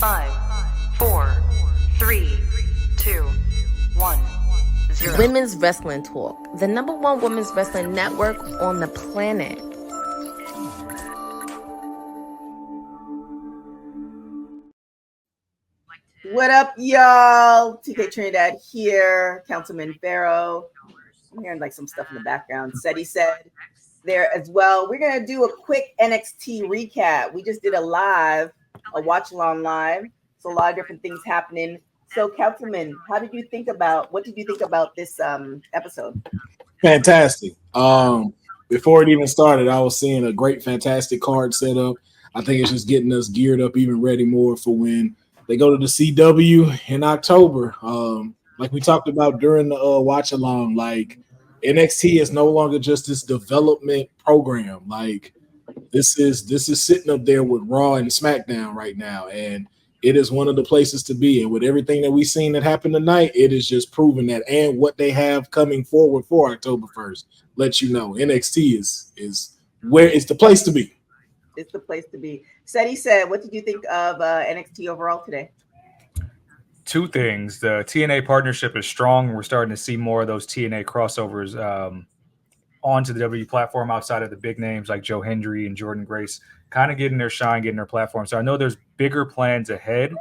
5, 4, 3, 2, 1, 0. Women's Wrestling Talk, the #1 women's wrestling network on the planet. What up, y'all? TK Trinidad here, Councilman Farrow. I'm hearing like some stuff in the background. Seti said there as well. We're going to do a quick NXT recap. We just did a watch along live. So a lot of different things happening. So, Councilman, what did you think about this episode? Fantastic. Before it even started, I was seeing a great, fantastic card set up. I think it's just getting us geared up, even ready more for when they go to the CW in October. Like we talked about during the watch along, like NXT is no longer just this development program. Like this is sitting up there with Raw and SmackDown right now, and it is one of the places to be. And with everything that we've seen that happened tonight, it is just proving that, and what they have coming forward for October 1st lets you know NXT is where it's the place to be. It's the place to be. Seti said, what did you think of NXT overall today? Two things. The TNA partnership is strong. We're starting to see more of those TNA crossovers onto the WWE platform outside of the big names like Joe Hendry and Jordan Grace, kind of getting their shine, getting their platform. So I know there's bigger plans ahead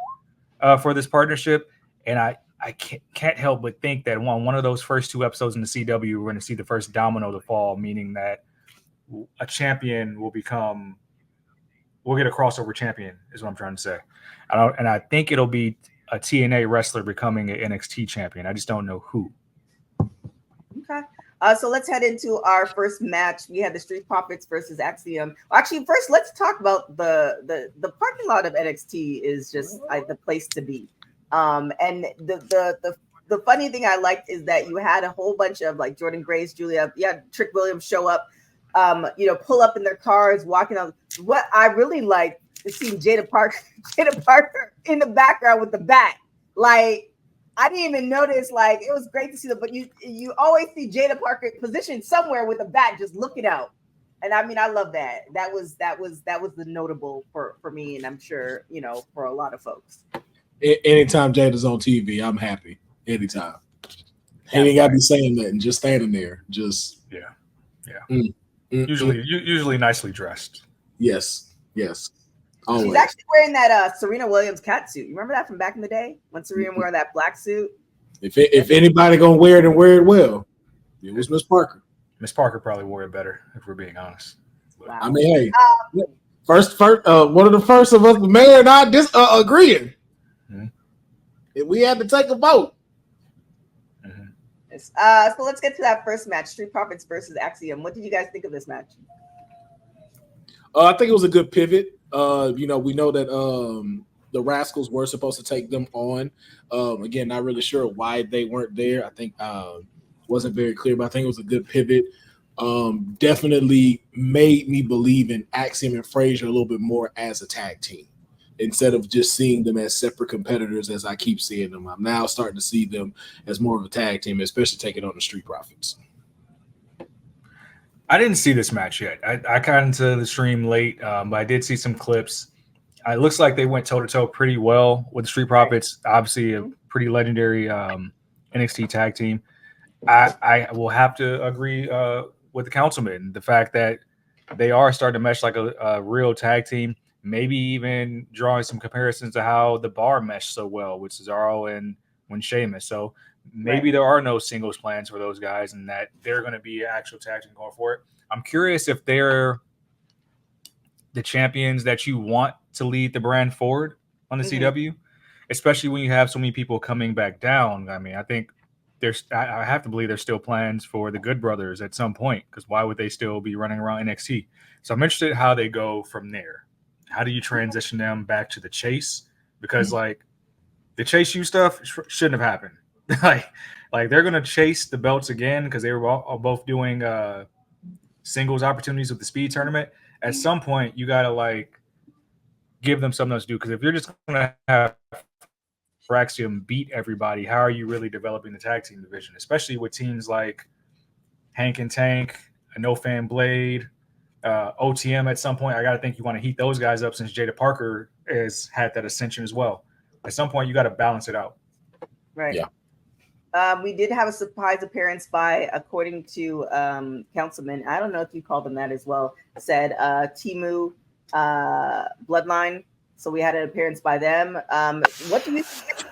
for this partnership. And I can't help but think that one of those first two episodes in the CW, we're going to see the first domino to fall, meaning that a champion we'll get a crossover champion is what I'm trying to say. And I think it'll be a TNA wrestler becoming an NXT champion. I just don't know who. Okay. So let's head into our first match. We had the Street Profits versus Axiom. Actually, first, let's talk about the parking lot of NXT is just the place to be. And the funny thing I liked is that you had a whole bunch of like Jordan Grace, Julia, Trick Williams show up, pull up in their cars, walking on. What I really like is seeing Jada Parker in the background with the bat. Like, I didn't even notice. Like, it was great to see them, but you always see Jada Parker positioned somewhere with a bat, just looking out. And I mean, I love that. That was the notable for me, and I'm sure for a lot of folks. Anytime Jada's on TV, I'm happy. Anytime. He ain't got to be saying nothing, just standing there. Just yeah. Usually nicely dressed. Yes. Always. She's actually wearing that Serena Williams catsuit. You remember that from back in the day when Serena wore that black suit? If anybody gonna wear it and wear it well, it was Miss Parker. Miss Parker probably wore it better, if we're being honest. Wow. I mean, hey, first, one of the first of us, the mayor and I, agreeing. Mm-hmm. We had to take a vote. Mm-hmm. So let's get to that first match: Street Profits versus Axiom. What did you guys think of this match? I think it was a good pivot. We know that the Rascals were supposed to take them on. Again, not really sure why they weren't there. I think wasn't very clear, but I think it was a good pivot. Definitely made me believe in Axiom and Frazier a little bit more as a tag team instead of just seeing them as separate competitors as I keep seeing them. I'm now starting to see them as more of a tag team, especially taking on the Street Profits. I didn't see this match yet. I got into the stream late, but I did see some clips. It looks like they went toe-to-toe pretty well with the Street Profits. Obviously, a pretty legendary NXT tag team. I will have to agree with the councilman. The fact that they are starting to mesh like a real tag team, maybe even drawing some comparisons to how the Bar meshed so well with Cesaro and when Sheamus. So maybe there are no singles plans for those guys and that they're going to be an actual tag team going for it. I'm curious if they're the champions that you want to lead the brand forward on the CW, especially when you have so many people coming back down. I mean, I think I have to believe there's still plans for the Good Brothers at some point, because why would they still be running around NXT? So I'm interested in how they go from there. How do you transition them back to the chase? Because like the chase you stuff shouldn't have happened. like they're gonna chase the belts again because they were all both doing singles opportunities with the speed tournament. At some point, you gotta like give them something else to do, because if you're just gonna have Axiom beat everybody, how are you really developing the tag team division? Especially with teams like Hank and Tank, a No Fan Blade, OTM at some point. I got to think you want to heat those guys up since Jada Parker has had that ascension as well. At some point, you got to balance it out. Right. Yeah. We did have a surprise appearance by, according to Councilman, I don't know if you called them that as well, said Timu Bloodline. So we had an appearance by them. What do you think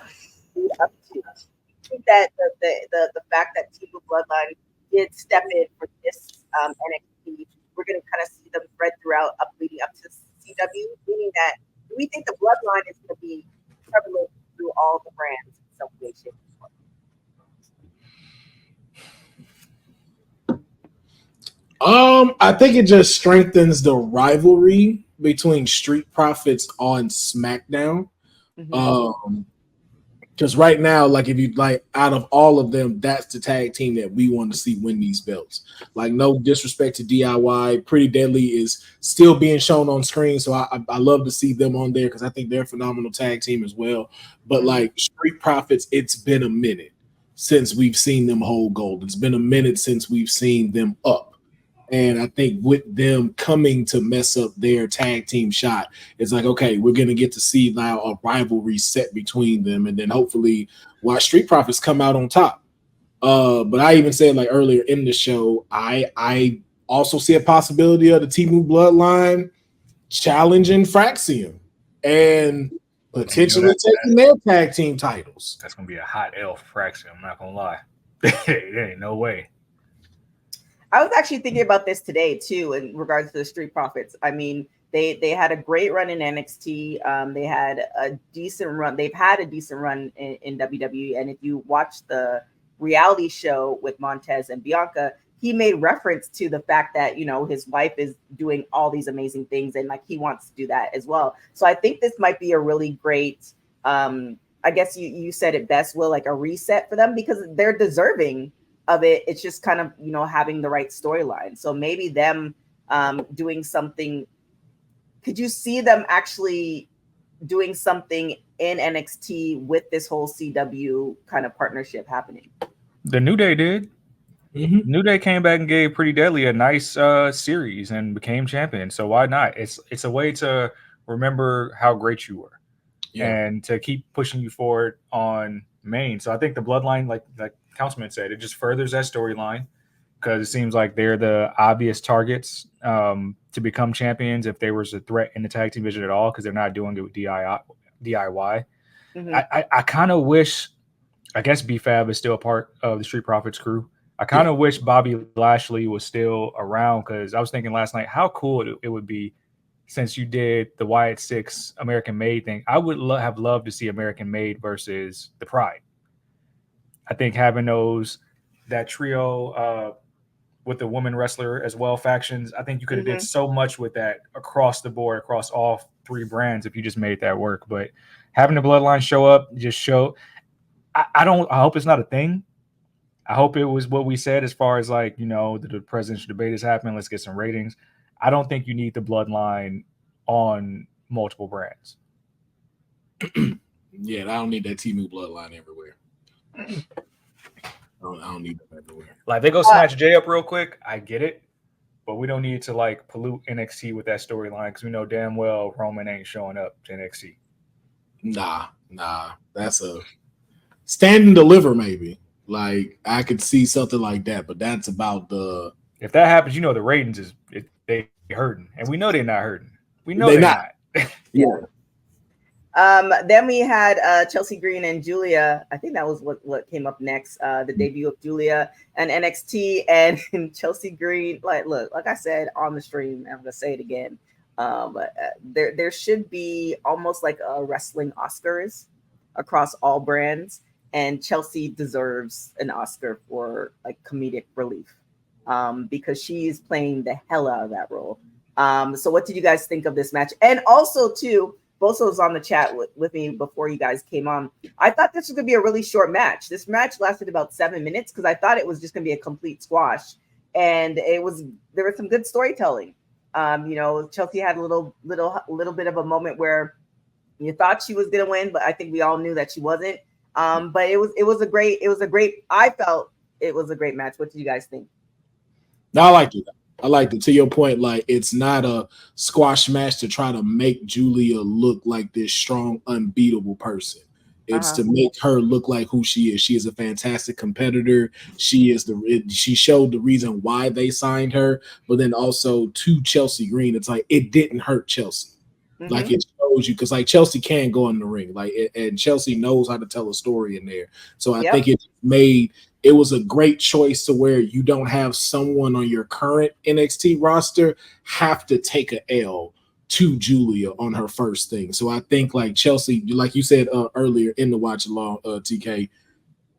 up to? I think that the fact that Timu Bloodline did step in for this NXT, we're going to kind of see them spread throughout leading up to CW, meaning that we think the Bloodline is going to be prevalent through all the brands in some way, shape, or form. I think it just strengthens the rivalry between Street Profits on SmackDown. Mm-hmm. Because right now, like if you like out of all of them, that's the tag team that we want to see win these belts. Like no disrespect to DIY, Pretty Deadly is still being shown on screen, so I love to see them on there because I think they're a phenomenal tag team as well. But like Street Profits, it's been a minute since we've seen them hold gold. It's been a minute since we've seen them up. And I think with them coming to mess up their tag team shot, it's like, okay, we're going to get to see now a rivalry set between them. And then hopefully watch Street Profits come out on top. But I even said like earlier in the show, I also see a possibility of the Timu Bloodline challenging Fraxium and potentially taking their tag team titles. That's going to be a hot L for Fraxium. I'm not going to lie. There ain't no way. I was actually thinking about this today too, in regards to the Street Profits. I mean, they had a great run in NXT. They had a decent run. They've had a decent run in WWE. And if you watch the reality show with Montez and Bianca, he made reference to the fact that, you know, his wife is doing all these amazing things and like he wants to do that as well. So I think this might be a really great, I guess you said it best, Will, like a reset for them because they're deserving of it. It's just kind of, you know, having the right storyline. So maybe them doing something. Could you see them actually doing something in NXT with this whole CW kind of partnership happening? The New Day did. Mm-hmm. New Day came back and gave Pretty Deadly a nice series and became champion. So why not? It's a way to remember how great you were and to keep pushing you forward on main. So I think the Bloodline, like Councilman said, it just furthers that storyline because it seems like they're the obvious targets to become champions if there was a threat in the tag team division at all because they're not doing it with DIY. Mm-hmm. I kind of wish, I guess B-Fab is still a part of the Street Profits crew. I kind of wish Bobby Lashley was still around because I was thinking last night how cool it would be since you did the Wyatt Six American Made thing. I would have loved to see American Made versus the Pride. I think having that trio with the woman wrestler as well factions, I think you could have did so much with that across the board, across all three brands if you just made that work. But having the Bloodline show up, just show. I hope it's not a thing. I hope it was what we said as far as like, you know, the presidential debate is happening. Let's get some ratings. I don't think you need the Bloodline on multiple brands. Yeah, I don't need that Timu Bloodline everywhere. I don't need that everywhere. Like they go snatch Jay up real quick. I get it, but we don't need to like pollute NXT with that storyline because we know damn well Roman ain't showing up to NXT. Nah, that's a stand and deliver maybe. Like I could see something like that, but that's about the. If that happens, you know the ratings they hurting, and we know they're not hurting. We know they're not. Yeah. Then we had Chelsea Green and Julia. I think that was what came up next. The debut of Julia and NXT and Chelsea Green. Like I said on the stream, I'm gonna say it again. There should be almost like a wrestling Oscars across all brands, and Chelsea deserves an Oscar for like comedic relief because she's playing the hell out of that role. So what did you guys think of this match? And also too, Boso was on the chat with me before you guys came on. I thought this was going to be a really short match. This match lasted about 7 minutes because I thought it was just going to be a complete squash. And there was some good storytelling. You know, Chelsea had a little bit of a moment where you thought she was going to win, but I think we all knew that she wasn't. But it was a great, I felt it was a great match. What did you guys think? No, I liked it. I like it. To your point, like it's not a squash match to try to make Julia look like this strong, unbeatable person. It's to make her look like who she is. She is a fantastic competitor. She showed the reason why they signed her, but then also to Chelsea Green, it's like it didn't hurt Chelsea. Like it shows you because like Chelsea can go in the ring, like and Chelsea knows how to tell a story in there. So I think it was a great choice to where you don't have someone on your current NXT roster have to take a L to Julia on her first thing. So I think like Chelsea, like you said earlier in the watch along, TK,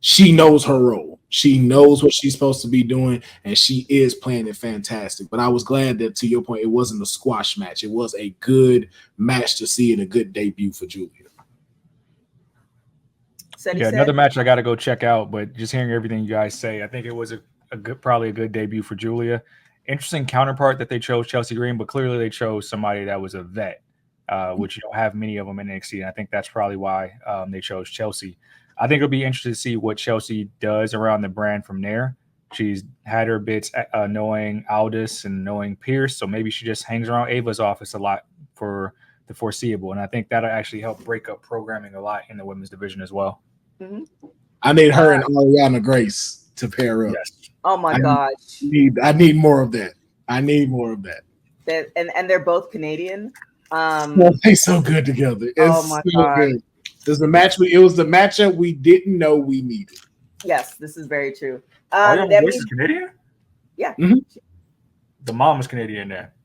she knows her role. She knows what she's supposed to be doing, and she is playing it fantastic. But I was glad that, to your point, it wasn't a squash match. It was a good match to see and a good debut for Julia. Another match I got to go check out, but just hearing everything you guys say, I think it was probably a good debut for Julia. Interesting counterpart that they chose Chelsea Green, but clearly they chose somebody that was a vet, which you don't have many of them in NXT, and I think that's probably why they chose Chelsea. I think it'll be interesting to see what Chelsea does around the brand from there. She's had her bits knowing Aldis and knowing Pierce, so maybe she just hangs around Ava's office a lot for the foreseeable, and I think that'll actually help break up programming a lot in the women's division as well. I need her and Ariana Grace to pair up. Yes. Oh my gosh. I need more of that. I need more of that. And they're both Canadian. They're so good together. It's my so God. good. It was the matchup we didn't know we needed. Yes, this is very true. Ariana Grace is Canadian? Yeah. The mom is Canadian there.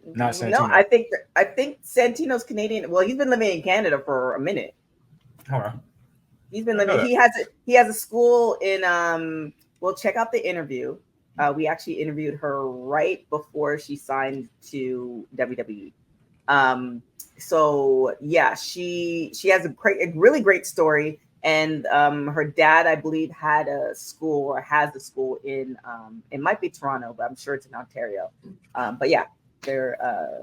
Not Santino. No, I think Santino's Canadian. Well, he's been living in Canada for a minute. All right. He's been living. He has a school in. Well, check out the interview. We actually interviewed her right before she signed to WWE. So yeah, she has a really great story, and her dad, I believe, had a school or has a school in. It might be Toronto, but I'm sure it's in Ontario. But yeah, her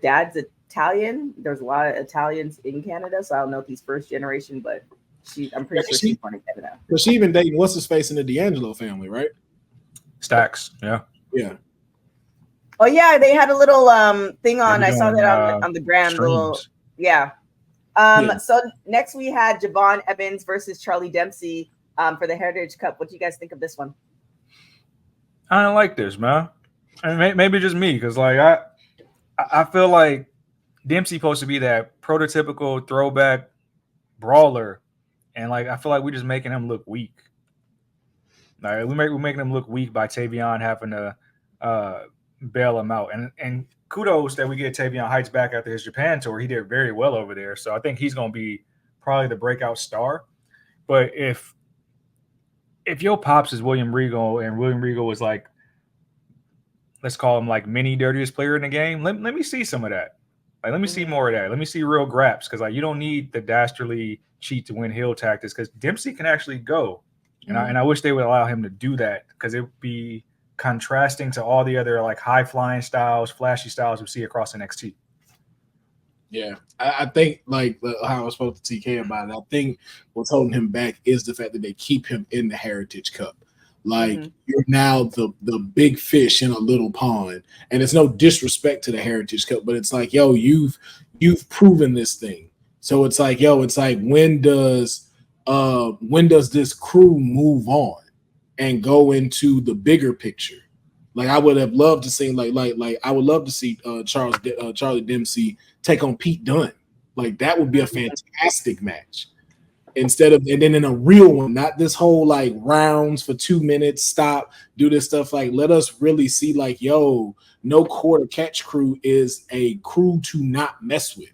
dad's Italian. There's a lot of Italians in Canada, so I don't know if he's first generation, but I'm pretty sure she's born in Canada. But she even dating what's his face in the D'Angelo family, right? Stacks, yeah. Oh yeah, they had a little thing on. I saw that on the gram. So next we had Javon Evans versus Charlie Dempsey for the Heritage Cup. What do you guys think of this one? I don't like this, man. I mean, maybe just me, because like I feel like Dempsey supposed to be that prototypical throwback brawler, and like I feel like we're just making him look weak. Like we're making him look weak by Tavion having to bail him out, and kudos that we get Tavion Heights back after his Japan tour. He did very well over there, so I think he's going to be probably the breakout star. But if your pops is William Regal, and William Regal was like, let's call him like mini dirtiest player in the game, let me see some of that. Like, let me see more of that. Let me see real graps, because like you don't need the dastardly cheat to win heel tactics, because Dempsey can actually go, and I wish they would allow him to do that, because it would be contrasting to all the other like high flying styles, flashy styles we see across NXT. Yeah, I think like how I spoke to TK about it, I think what's holding him back is the fact that they keep him in the Heritage Cup. Like you're now the big fish in a little pond, and it's no disrespect to the Heritage Cup, but it's like, yo, you've proven this thing. So it's like, yo, it's like when does this crew move on and go into the bigger picture? Like I would have loved to see like I would love to see Charlie Dempsey take on Pete Dunne. Like that would be a fantastic match. And then in a real one, not this whole like rounds for 2 minutes, stop, do this stuff. Like, let us really see like, yo, no quarter catch crew is a crew to not mess with.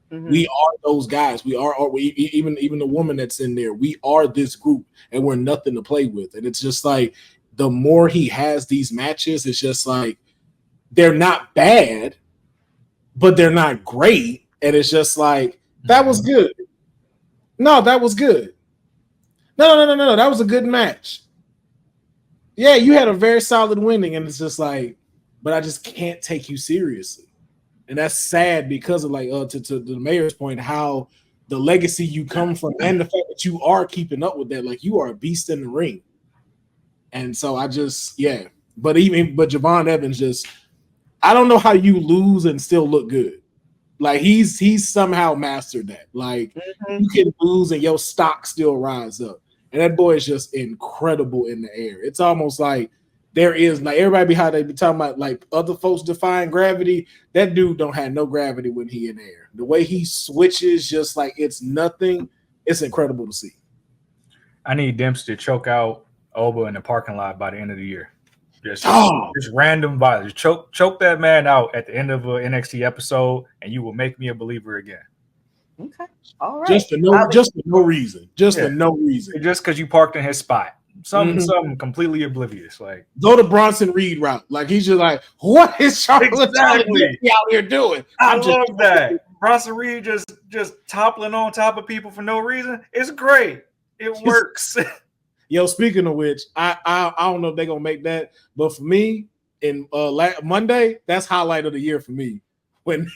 We are those guys. Even the woman that's in there. We are this group, and we're nothing to play with. And it's just like the more he has these matches, it's just like they're not bad, but they're not great. And it's just like that was good. No, that was good. No. That was a good match. Yeah, you had a very solid winning, and it's just like, but I just can't take you seriously. And that's sad because of like to the mayor's point, how the legacy you come from and the fact that you are keeping up with that, like you are a beast in the ring. And so I just but Javon Evans just I don't know how you lose and still look good. Like he's somehow mastered that. Like you can lose and your stock still rise up. And that boy is just incredible in the air. It's almost like there is like everybody behind they be talking about like other folks defying gravity. That dude don't have no gravity when he in the air. The way he switches, just like it's nothing. It's incredible to see. I need Dempsey to choke out Oba in the parking lot by the end of the year. Just random violence. Choke that man out at the end of an NXT episode, and you will make me a believer again. Okay, all right. Just for no reason. Just for no reason. Just because you parked in his spot. Something completely oblivious. Like go to Bronson Reed route. Like he's just like, what is Charlotte exactly out here doing? I love that. Bronson Reed just toppling on top of people for no reason. It's great. It works. Yo, speaking of which, I don't know if they're gonna make that, but for me, in Monday, that's highlight of the year for me. When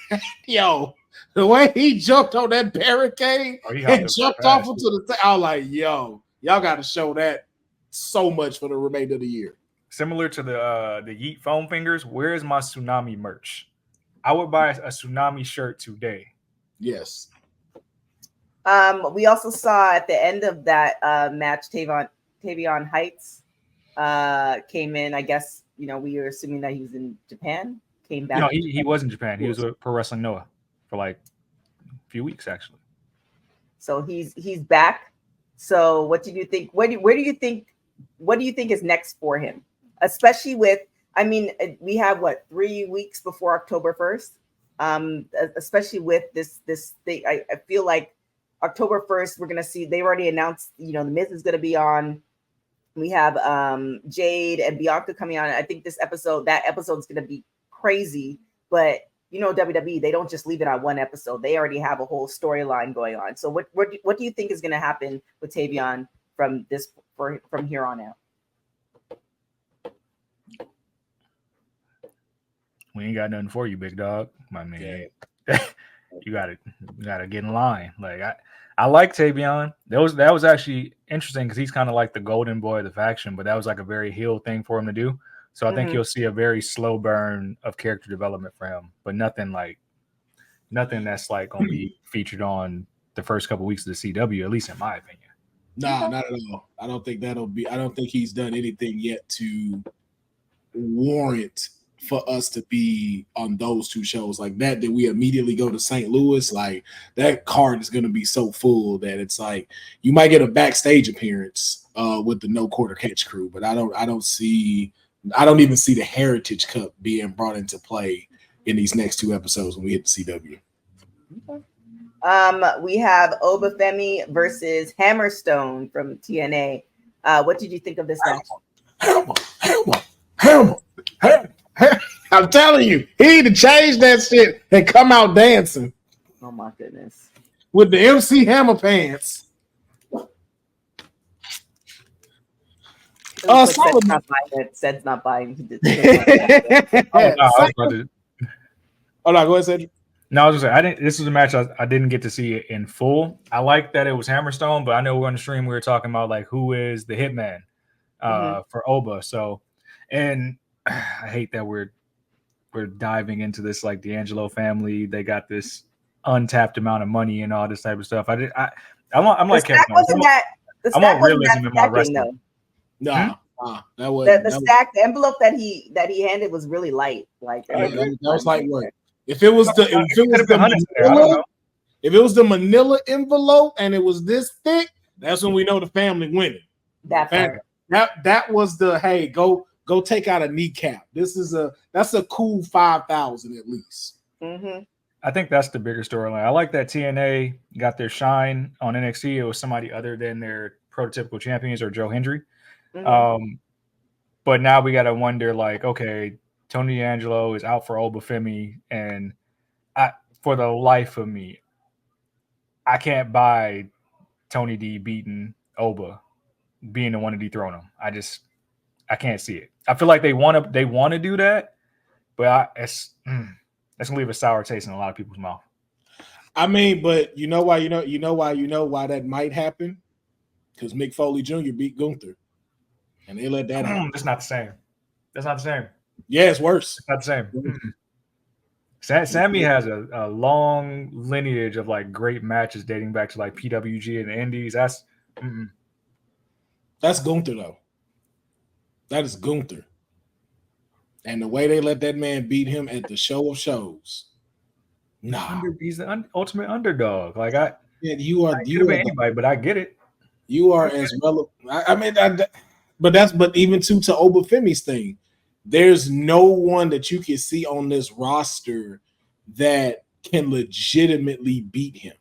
the way he jumped on that barricade and jumped off into the I was like, yo, y'all got to show that so much for the remainder of the year. Similar to the Yeet foam fingers, where is my Tsunami merch? I would buy a Tsunami shirt today. Yes. We also saw at the end of that match, Tavion Heights came in. I guess we were assuming that he was in Japan. Came back. No, he was in Japan. He was with Pro Wrestling Noah for like a few weeks actually. So he's back. So what do you think? What do you think is next for him? Especially with, I mean, we have 3 weeks before October 1st. Especially with this thing, I feel like October 1st, we're gonna see. They already announced, the Miz is gonna be on. We have Jade and Bianca coming on. I think that episode is gonna be crazy. But WWE, they don't just leave it on one episode. They already have a whole storyline going on. So what do you think is gonna happen with Tavion from here on out? We ain't got nothing for you, big dog. My man, you gotta get in line. Like I like Tavion. That was actually interesting because he's kind of like the golden boy of the faction, but that was like a very heel thing for him to do. So I think you'll see a very slow burn of character development for him, but nothing that's like gonna be featured on the first couple weeks of the CW, at least in my opinion. Nah, not at all. I don't think he's done anything yet to warrant for us to be on those two shows like that we immediately go to St. Louis. Like that card is going to be so full that it's like you might get a backstage appearance with the No Quarter Catch crew, but I don't even see the Heritage Cup being brought into play in these next two episodes when we hit the CW. Okay. We have Obafemi versus Hammerstone from TNA. What did you think of this match? Hammer. I'm telling you, he need to change that shit and come out dancing. Oh my goodness. With the MC Hammer pants. Sed's not buying. He did. Oh no, go ahead, Cedric. No, I was just saying, this was a match I didn't get to see it in full. I like that it was Hammerstone, but I know on the stream we were talking about like who is the hitman for Oba. So, and I hate that we're diving into this like D'Angelo family. They got this untapped amount of money and all this type of stuff. I'm like Kevin. I want realism in my wrestling. No, that was the envelope that he handed was really light. Like that was light work. If it was the Manila envelope and it was this thick, that's when we know the family winning. That was the hey, go take out a kneecap. That's a cool 5,000 at least. Mm-hmm. I think that's the bigger storyline. I like that TNA got their shine on NXT. It was somebody other than their prototypical champions or Joe Hendry. Mm-hmm. But now we got to wonder, like, okay, Tony D'Angelo is out for Obafemi, and for the life of me, I can't buy Tony D beating Oba, being the one to dethrone him. I can't see it. I feel like they want to do that, but that's gonna leave a sour taste in a lot of people's mouth. I mean, but you know why that might happen? Because Mick Foley Jr. beat Gunther. and they let that happen. That's not the same. That's not the same. Yeah, it's worse. It's not the same. Sammy has a long lineage of like great matches dating back to like PWG and the Indies. That's Gunther though. That is Gunther. And the way they let that man beat him at the show of shows. Nah. He's the ultimate underdog. Like you are anybody, but I get it. You are as relevant. But even to Obafemi's thing, there's no one that you can see on this roster that can legitimately beat him.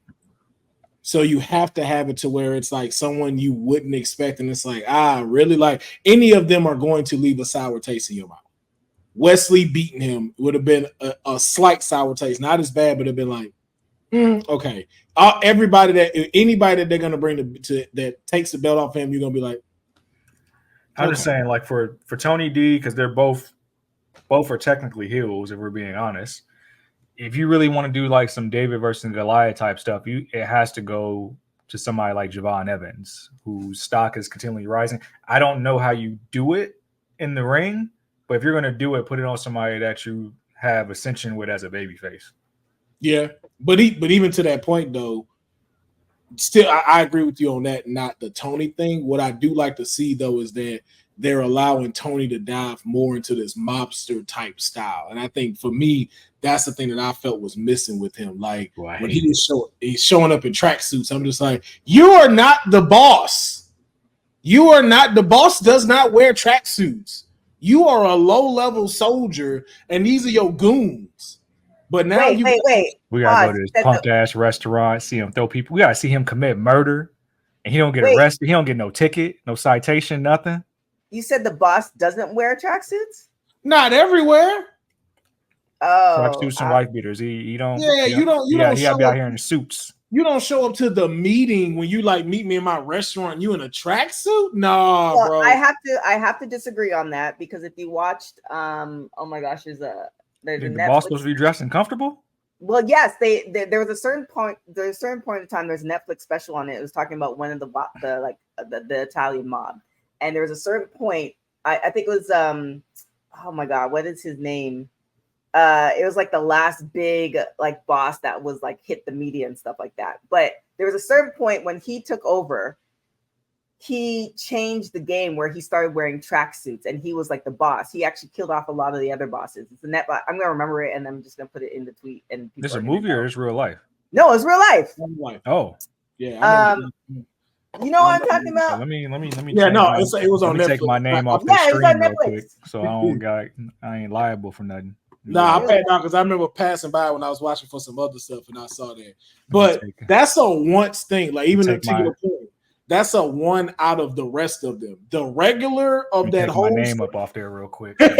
So you have to have it to where it's like someone you wouldn't expect, and it's like, really? Like any of them are going to leave a sour taste in your mouth. Wesley beating him would have been a slight sour taste, not as bad, but it'd been like, okay. Anybody that they're gonna bring that takes the belt off him, you're gonna be like, I'm just saying, like for Tony D, because they're both are technically heels, if we're being honest. If you really want to do like some David versus Goliath type stuff, it has to go to somebody like Javon Evans, whose stock is continually rising. I don't know how you do it in the ring, but if you're going to do it, put it on somebody that you have ascension with as a babyface. Yeah, but even to that point though, still I agree with you on that. Not the Tony thing. What I do like to see though is that they're allowing Tony to dive more into this mobster type style, and I think for me, that's the thing that I felt was missing with him. Like when he's showing up in tracksuits, I'm just like, you are not the boss. You are not the boss. Does not wear tracksuits. You are a low-level soldier, and these are your goons. But now wait. We gotta go to this punk ass restaurant, see him throw people. We gotta see him commit murder, and he don't get arrested. He don't get no ticket, no citation, nothing. You said the boss doesn't wear tracksuits? Not everywhere. Oh, tracksuits and wife beaters. He don't. Yeah, you don't. He gotta be out here in the suits. You don't show up to the meeting when you like meet me in my restaurant. You in a tracksuit? No, bro. I have to disagree on that because if you watched, oh my gosh, there's the boss supposed to be dressed and comfortable. Well, yes, there was a certain point. There's a certain point in time. There's a Netflix special on it. It was talking about one of the Italian mob, and there was a certain point. I think it was oh my god, what is his name? It was like the last big like boss that was like hit the media and stuff like that. But there was a certain point when he took over, he changed the game where he started wearing tracksuits and he was like the boss. He actually killed off a lot of the other bosses. It's a net. I'm gonna remember it and I'm just gonna put it in the tweet. And this is a movie or is real life? No, it's real life. Oh, yeah. You know what I'm talking about? Let me. Yeah, no, it was on Netflix. Take my name off the screen real quick, so I ain't liable for nothing. Nah, I paid down because I remember passing by when I was watching for some other stuff and I saw that. But that's a once thing. Like even to your point, that's a one out of the rest of them. The regular of that whole my name up off there real quick. Not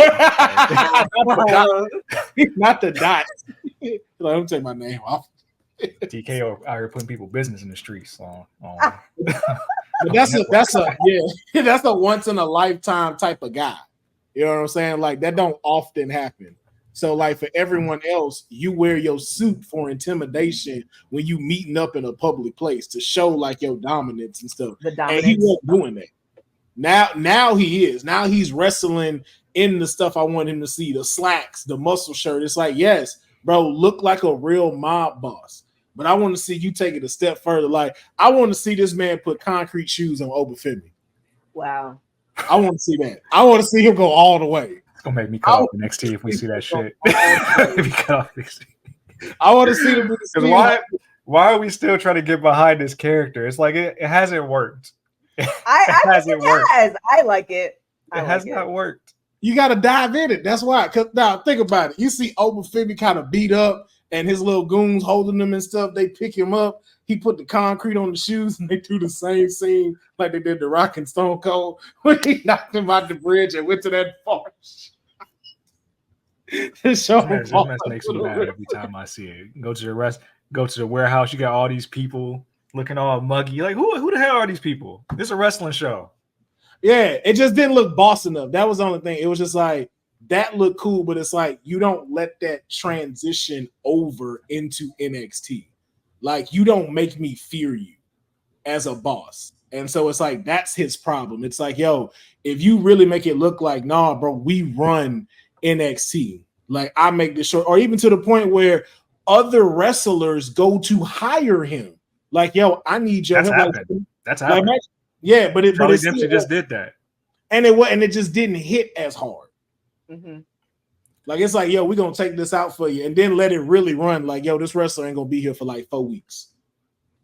the dot. Let me take my name off. DK out here putting people business in the streets. But that's a once in a lifetime type of guy. You know what I'm saying? Like that don't often happen. So, like for everyone else, you wear your suit for intimidation when you meeting up in a public place to show like your dominance and stuff. And he wasn't doing that. Now he is. Now he's wrestling in the stuff I want him to see, the slacks, the muscle shirt. It's like, yes, bro, look like a real mob boss. But I want to see you take it a step further. Like, I want to see this man put concrete shoes on Obafemi. Wow. I want to see that. I want to see him go all the way. It's gonna make me cut off the next team if we see that shit. I want to see them. Why are we still trying to get behind this character? It's like it hasn't worked. I like it. It has not worked. You got to dive in it. That's why. Because now think about it. You see Obafemi kind of beat up, and his little goons holding him and stuff. They pick him up. He put the concrete on the shoes, and they do the same scene like they did the Rock and Stone Cold when he knocked him out the bridge and went to that farce. This mess makes me mad every time I see it. Go to the warehouse. You got all these people looking all muggy. Like who the hell are these people? This is a wrestling show. Yeah, it just didn't look boss enough. That was the only thing. It was just like that looked cool, but it's like you don't let that transition over into NXT. Like you don't make me fear you as a boss. And so it's like that's his problem. It's like, yo, if you really make it look like, nah, bro, we run NXT. Like I make this short, or even to the point where other wrestlers go to hire him. Like, yo, I need your That's help. happened. That's Like, happened. yeah, but Charlie it's Dempsey just did that. and it just didn't hit as hard. Mm-hmm. Like it's like, yo, we're gonna take this out for you, and then let it really run. Like, yo, this wrestler ain't gonna be here for like 4 weeks.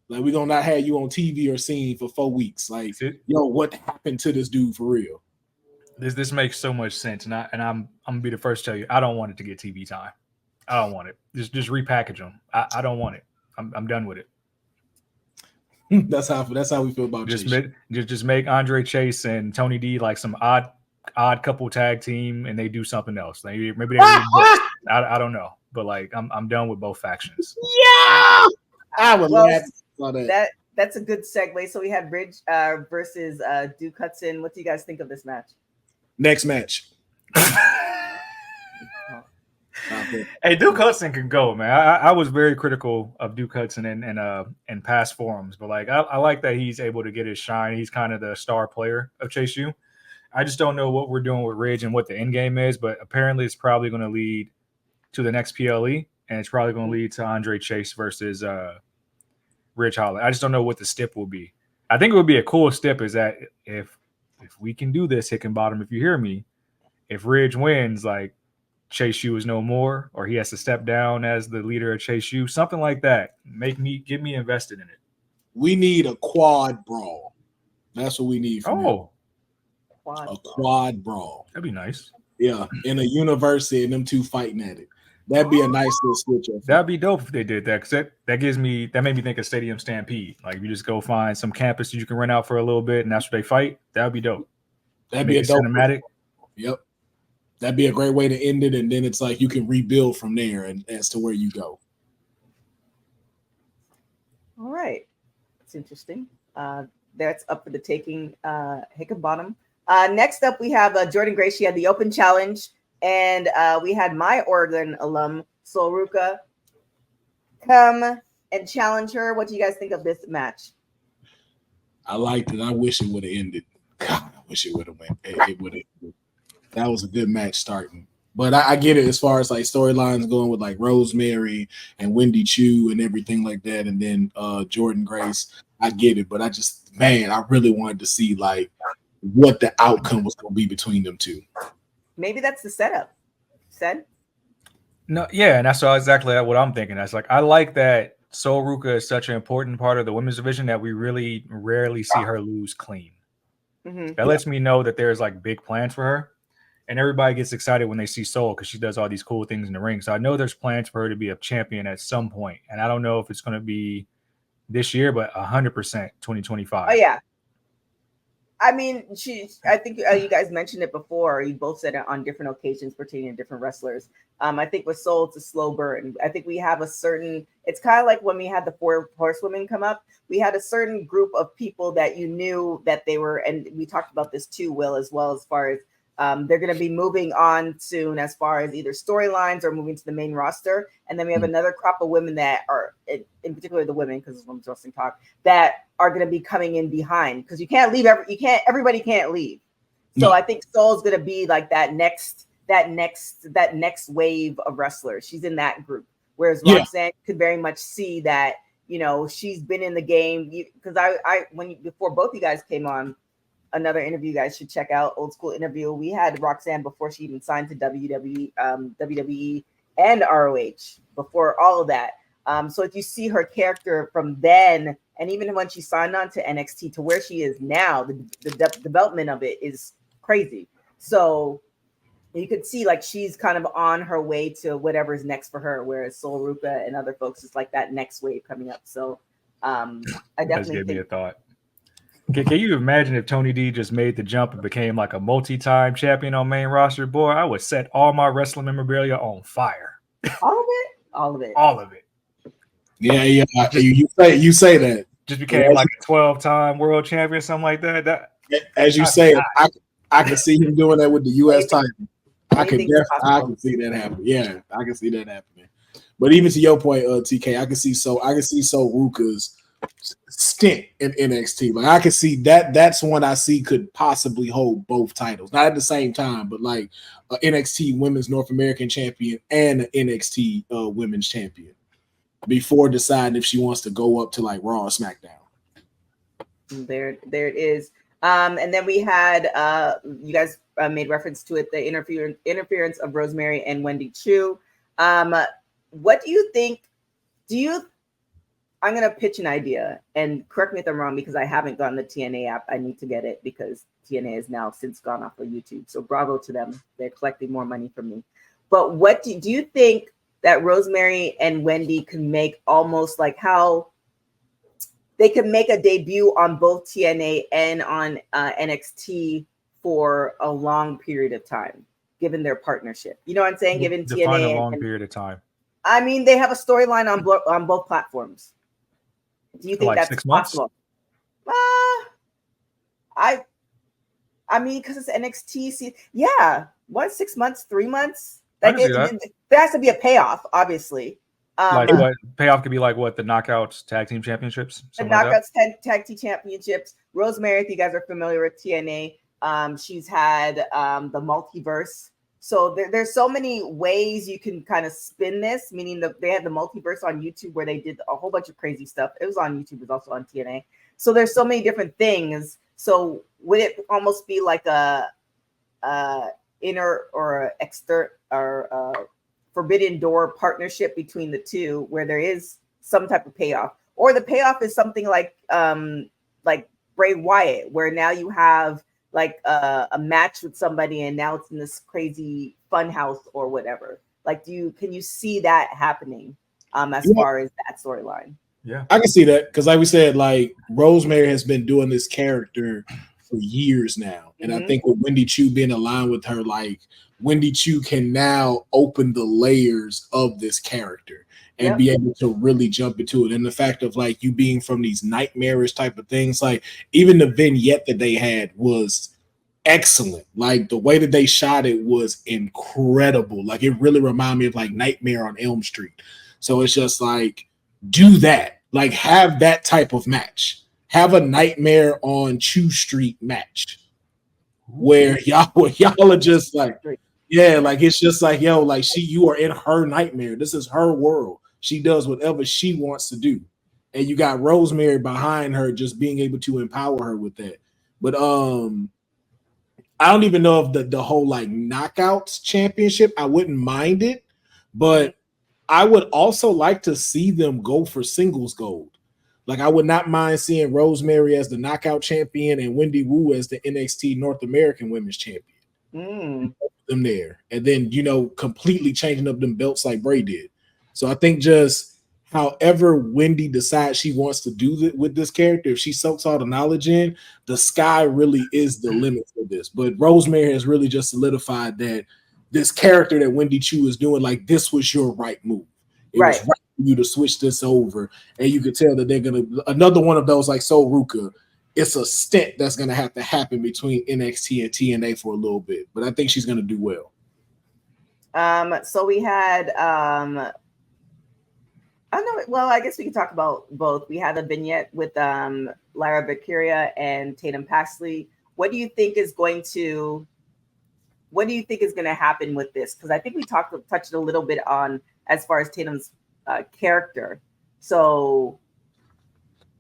Like, we're gonna not have you on TV or seen for 4 weeks. Like, yo, what happened to this dude for real? This makes so much sense, and I'm gonna be the first to tell you, I don't want it to get TV time. I don't want it. Just repackage them. I don't want it. I'm done with it. That's how we feel about just make Andre Chase and Tony D like some odd couple tag team, and they do something else. Maybe they I don't know, but like I'm done with both factions. Yeah, I would love that. That's a good segue. So we had Ridge versus Duke Hudson. What do you guys think of this match? Next match. Hey, Duke Hudson can go, man. I was very critical of Duke Hudson in past forums, but like I like that he's able to get his shine. He's kind of the star player of Chase U. I just don't know what we're doing with Ridge and what the end game is, but apparently it's probably going to lead to the next PLE, and it's probably going to lead to Andre Chase versus Ridge Holland. I just don't know what the stip will be. I think it would be a cool stip is that if we can do this, Hickenbottom, if you hear me, if Ridge wins, like Chase U is no more, or he has to step down as the leader of Chase U, something like that. Get me invested in it. We need a quad brawl. That's what we need from him. A quad brawl. That'd be nice. Yeah, in a university and them two fighting at it. That'd be a nice little switch up. That'd be dope if they did that, because that made me think of Stadium Stampede. Like, you just go find some campus that you can rent out for a little bit, and that's what they fight. That'd be dope. That'd be a dope cinematic. Yep. That'd be a great way to end it, and then it's like you can rebuild from there and as to where you go. All right. That's interesting. That's up for the taking, Hickenbottom. Next up, we have Jordan Grace. She had the open challenge, and we had my Oregon alum, Sol Ruka, come and challenge her. What do you guys think of this match? I liked it. I wish it would have ended. God, I wish it would have went. It would have. That was a good match starting. But I get it as far as like storylines going with like Rosemary and Wendy Chu and everything like that, and then Jordan Grace. I get it, but I really wanted to see like what the outcome was going to be between them two. Maybe that's the setup. Said? No, yeah, and that's exactly what I'm thinking. That's like, I like that Sol Ruka is such an important part of the women's division that we really rarely see her lose clean. Mm-hmm. That lets me know that there's like big plans for her, and everybody gets excited when they see Sol because she does all these cool things in the ring. So I know there's plans for her to be a champion at some point, and I don't know if it's going to be this year, but 100% 2025. Oh yeah. I mean, I think you guys mentioned it before. You both said it on different occasions pertaining to different wrestlers. I think with Sol, it's a slow burn. I think we have it's kind of like when we had the 4 horsewomen come up, we had a certain group of people that you knew that they were, and we talked about this too, Will, as well, as far as they're going to be moving on soon as far as either storylines or moving to the main roster. And then we have another crop of women that are, in particular the women, because it's women's wrestling talk, that are going to be coming in behind, because you can't leave. Everybody can't leave. So I think Sol's going to be like that next wave of wrestlers. She's in that group. Whereas Roxanne could very much see that, she's been in the game, because before both you guys came on, another interview you guys should check out, old school interview. We had Roxanne before she even signed to WWE and ROH, before all of that. So if you see her character from then, and even when she signed on to NXT to where she is now, the development of it is crazy. So you could see like she's kind of on her way to whatever's next for her, whereas Sol Ruka and other folks is like that next wave coming up. So I definitely give me a thought. Can you imagine if Tony D just made the jump and became like a multi-time champion on main roster? Boy, I would set all my wrestling memorabilia on fire. All of it. Yeah. You say that. Just became like a 12-time world champion, something like that. As you say, I can see him doing that with the U.S. title. I can see that happen. Yeah, I can see that happening. But even to your point, TK, I can see Sol Ruka's stint in NXT. Like I could see that. That's one I see could possibly hold both titles, not at the same time, but like a NXT Women's North American Champion and an NXT Women's Champion before deciding if she wants to go up to like Raw or SmackDown. There it is. And then we had you guys made reference to it, the interference of Rosemary and Wendy Chu. What do you think? I'm gonna pitch an idea, and correct me if I'm wrong because I haven't gotten the TNA app. I need to get it because TNA has now since gone off of YouTube. So bravo to them. They're collecting more money from me. But what do you think that Rosemary and Wendy can make almost like how they can make a debut on both TNA and on NXT for a long period of time, given their partnership? You know what I'm saying? Given Define TNA a long period of time. I mean, they have a storyline on both platforms. Do you think Like that's 6 months? possible? I mean, because it's NXT. Yeah, 6 months, 3 months. I can see that. There has to be a payoff, obviously. Like what payoff could be like what the Knockouts Tag Team Championships? The Something like that? Knockouts Tag Team Championships. Rosemary, if you guys are familiar with TNA, she's had the multiverse. So there's so many ways you can kind of spin this, meaning that they had the multiverse on YouTube where they did a whole bunch of crazy stuff. It was on YouTube, it was also on TNA. So there's so many different things. So would it almost be like a inner or external or forbidden door partnership between the two where there is some type of payoff? Or the payoff is something like Bray Wyatt, where now you have like a match with somebody and now it's in this crazy fun house or whatever. Like, can you see that happening as far as that storyline? Yeah, I can see that because, like we said, like Rosemary has been doing this character for years now, and I think with Wendy Chu being aligned with her, like Wendy Chu can now open the layers of this character and be able to really jump into it. And the fact of like you being from these nightmarish type of things, like even the vignette that they had was excellent. Like the way that they shot it was incredible. Like it really reminded me of like Nightmare on Elm Street. So it's just like, do that. Like have that type of match. Have a Nightmare on Chew Street match where y'all are just like, yeah, like it's just like, yo, like you are in her nightmare. This is her world. She does whatever she wants to do. And you got Rosemary behind her just being able to empower her with that. But I don't even know if the whole like Knockouts championship, I wouldn't mind it, but I would also like to see them go for singles gold. Like I would not mind seeing Rosemary as the Knockout champion and Wendy Wu as the NXT North American Women's Champion. Them there, and then completely changing up them belts like Bray did. So I think just however Wendy decides she wants to do with this character, if she soaks all the knowledge in, the sky really is the limit for this. But Rosemary has really just solidified that this character that Wendy Chu is doing, like this was your right move. It was right for you to switch this over, and you could tell that they're gonna another one of those like Sol Ruka. It's a stint that's going to have to happen between NXT and TNA for a little bit, but I think she's going to do well. So we had, I don't know. Well, I guess we can talk about both. We had a vignette with Lara Valkyria and Tatum Paxley. What do you think is going to happen with this? Because I think we touched a little bit on as far as Tatum's character. So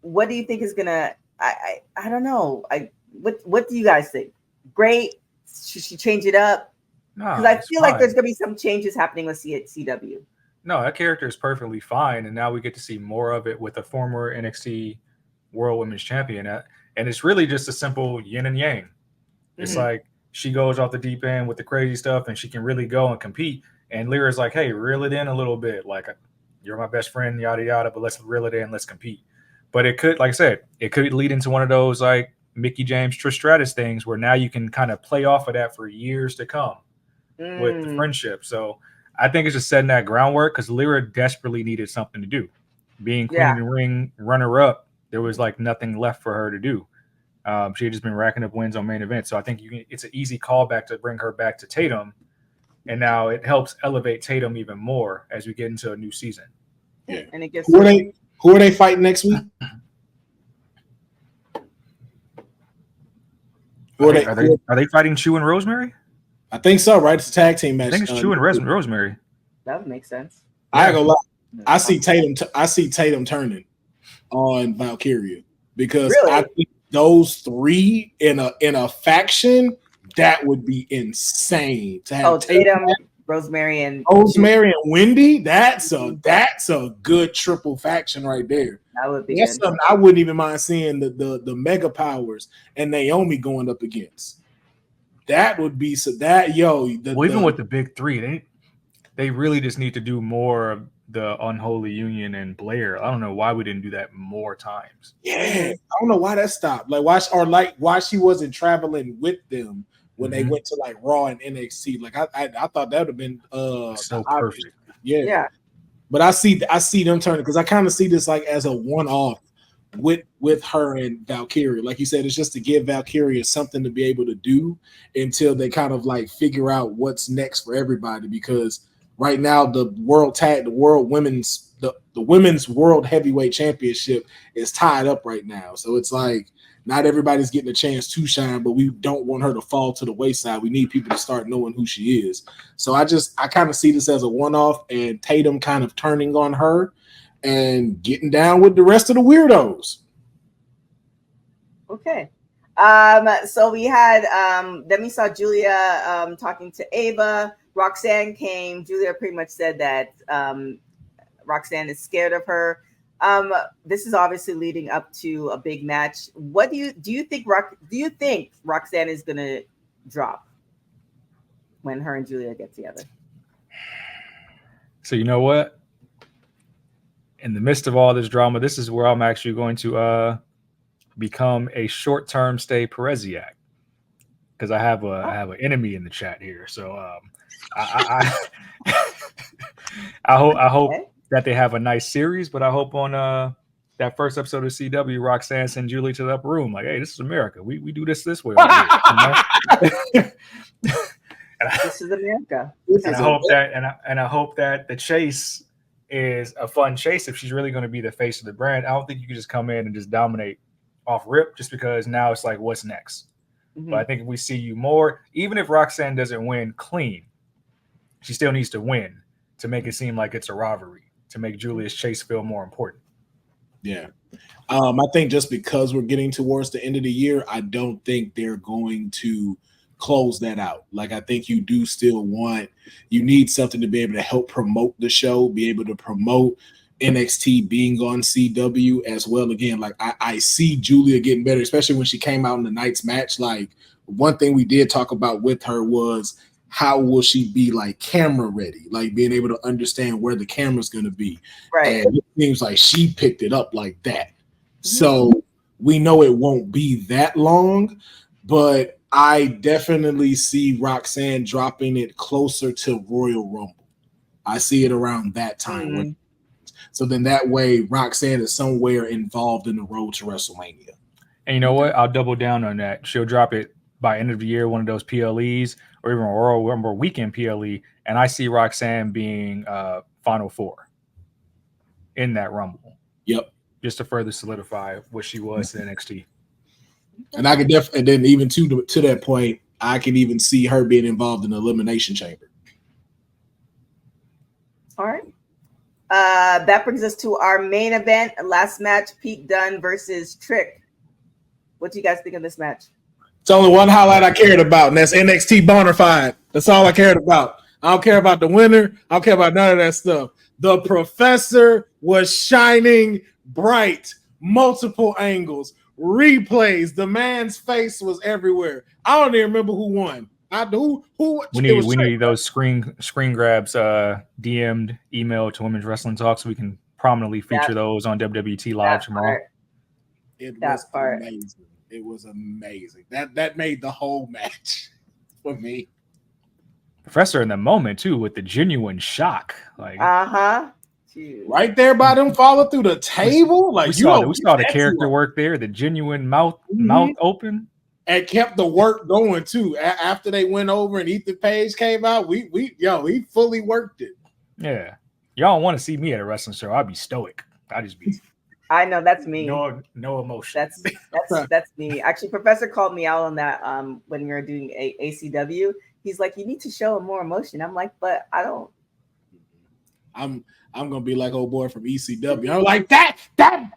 what do you think is going to, I don't know. What do you guys think? Great. Should she change it up? Because I feel like there's gonna be some changes happening with CW. No, that character is perfectly fine, and now we get to see more of it with a former NXT World Women's Champion, and it's really just a simple yin and yang. It's like she goes off the deep end with the crazy stuff, and she can really go and compete. And Lyra's like, "Hey, reel it in a little bit. Like, you're my best friend, yada yada, but let's reel it in. Let's compete." But it could, like I said, it could lead into one of those like Mickey James, Trish Stratus things where now you can kind of play off of that for years to come with the friendship. So I think it's just setting that groundwork because Lyra desperately needed something to do. Being Queen of the Ring runner-up, there was like nothing left for her to do. She had just been racking up wins on main event. So I think it's an easy callback to bring her back to Tatum. And now it helps elevate Tatum even more as we get into a new season. Yeah. And it gets who are they fighting next week? Are they fighting Chu and Rosemary? I think so, right? It's a tag team match. I think it's Chu and Rosemary. That would make sense. I ain't gonna lie. I see Tatum turning on Valkyria because Really? I think those three in a faction, that would be insane to have Tatum, Rosemary, and Wendy. That's a good triple faction right there. That would be That's good. something I wouldn't even mind seeing the mega powers and Naomi going up against. That would be even with the big three, they really just need to do more of the Unholy Union and Blair. I don't know why we didn't do that more times. Yeah, I don't know why that stopped. Why she wasn't traveling with them when they went to like Raw and NXT. Like I thought that would have been so perfect. Yeah. But I see them turning because I kind of see this like as a one-off with her and Valkyria. Like you said, it's just to give Valkyria something to be able to do until they kind of like figure out what's next for everybody. Because right now the women's world heavyweight championship is tied up right now. So it's like not everybody's getting a chance to shine, but we don't want her to fall to the wayside. We need people to start knowing who she is. So I kind of see this as a one-off and Tatum kind of turning on her and getting down with the rest of the weirdos. Okay. So we had then we saw Julia talking to Ava. Roxanne came. Julia pretty much said that Roxanne is scared of her. This is obviously leading up to a big match. What do you think Roxanne is gonna drop when her and Julia get together? So you know what? In the midst of all this drama, this is where I'm actually going to become a short-term stay Pereziak because I have an enemy in the chat here. So I hope that they have a nice series, but I hope on that first episode of CW, Roxanne sends Julie to the upper room. Like, hey, this is America. We do this way. Right here, This is America. I hope that the chase is a fun chase if she's really going to be the face of the brand. I don't think you can just come in and just dominate off rip just because now it's like, what's next? Mm-hmm. But I think if we see you more, even if Roxanne doesn't win clean, she still needs to win to make it seem like it's a rivalry, to make Julia's chase feel more important. Yeah. I think just because we're getting towards the end of the year, I don't think they're going to close that out. Like, I think you do still you need something to be able to help promote the show, be able to promote NXT being on CW as well. Again, like I see Julia getting better, especially when she came out in the night's match. Like, one thing we did talk about with her was how will she be like camera ready, like being able to understand where the camera's going to be. Right. And it seems like she picked it up like that. Mm-hmm. So we know it won't be that long, but I definitely see Roxanne dropping it closer to Royal Rumble. I see it around that time. Mm-hmm. So then that way Roxanne is somewhere involved in the road to WrestleMania. And you know what? I'll double down on that. She'll drop it by end of the year, one of those PLEs or even Royal Rumble weekend PLE. And I see Roxanne being Final Four in that Rumble. Yep. Just to further solidify what she was in NXT. And I could definitely, and then even to that point, I can even see her being involved in the Elimination Chamber. All right. That brings us to our main event, last match, Pete Dunne versus Trick. What do you guys think of this match? It's only one highlight I cared about, and that's NXT Bonafide. That's all I cared about. I don't care about the winner. I don't care about none of that stuff. The Professor was shining bright, multiple angles, replays. The man's face was everywhere. I don't even remember who won. We need those screen grabs DM'd, email to Women's Wrestling Talk so we can prominently feature those on WWT Live tomorrow. It was amazing. That made the whole match for me. Professor in the moment too, with the genuine shock, like right there by them falling through the table. Like we saw the character work there, the genuine mouth open. And kept the work going too. After they went over and Ethan Page came out, he fully worked it. Yeah, y'all don't want to see me at a wrestling show. I'd be stoic. I just be I know that's me. No emotion. That's me. Actually, Professor called me out on that when we were doing ACW. He's like, you need to show more emotion. I'm like, but I don't. I'm gonna be like old boy from ECW. I'm like that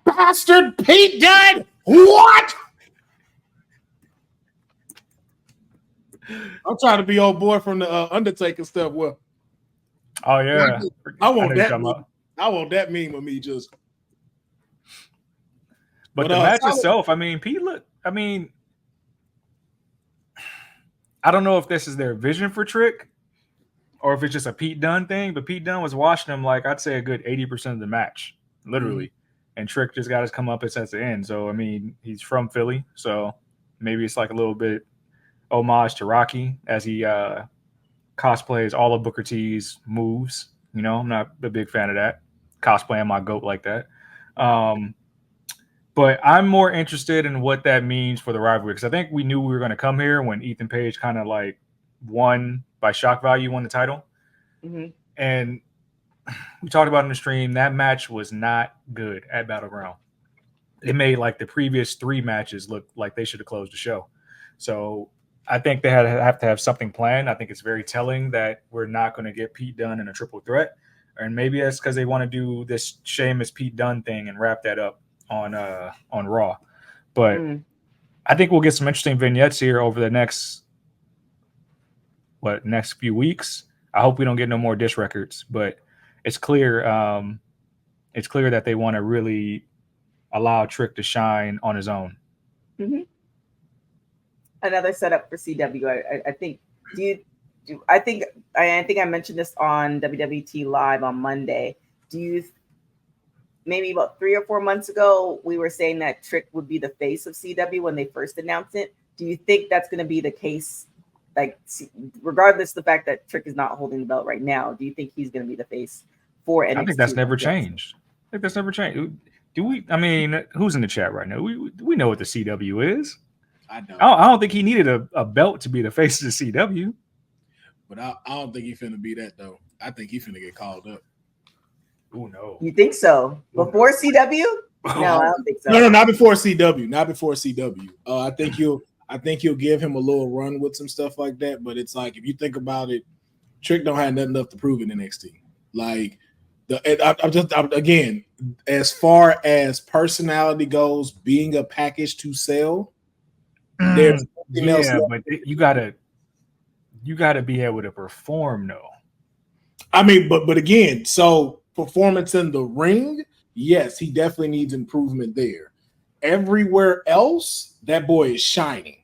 bastard Pete Dunne. What? I'm trying to be old boy from the Undertaker stuff. Well, oh yeah, I want that. I want that meme of me just. But the match itself, I mean, Pete look. I mean, I don't know if this is their vision for Trick, or if it's just a Pete Dunne thing. But Pete Dunne was watching him like I'd say a good 80% of the match, literally. Mm-hmm. And Trick just got his comeuppance at the end. So I mean, he's from Philly, so maybe it's like a little bit homage to Rocky as he cosplays all of Booker T's moves. You know, I'm not a big fan of that, cosplaying my goat like that. But I'm more interested in what that means for the rivalry, because I think we knew we were going to come here when Ethan Page kind of like won by shock value, won the title. Mm-hmm. And we talked about in the stream, that match was not good at Battleground. It made like the previous 3 matches look like they should have closed the show. So I think they have to have something planned. I think it's very telling that we're not going to get Pete Dunne in a triple threat. And maybe that's because they want to do this Sheamus Pete Dunne thing and wrap that up on Raw. But I think we'll get some interesting vignettes here over the next few weeks. I hope we don't get no more diss records, but it's clear that they want to really allow Trick to shine on his own. Mm-hmm. Another setup for CW. I think I think I mentioned this on WWT Live on Monday. Maybe about 3 or 4 months ago, we were saying that Trick would be the face of CW when they first announced it. Do you think that's going to be the case? Like, regardless of the fact that Trick is not holding the belt right now, do you think he's going to be the face for NXT? I think that's never changed. Do we? I mean, who's in the chat right now? We know what the CW is. I don't think he needed a belt to be the face of the CW. But I don't think he's finna be that though. I think he's finna get called up. Oh no! You think so? Before CW? No, I don't think so. No, not before CW. Not before CW. I think you'll give him a little run with some stuff like that. But it's like if you think about it, Trick don't have nothing left to prove in NXT. Like again, as far as personality goes, being a package to sell, there's something else. But you gotta be able to perform though. I mean, but again, so performance in the ring, yes, he definitely needs improvement there. Everywhere else, that boy is shining.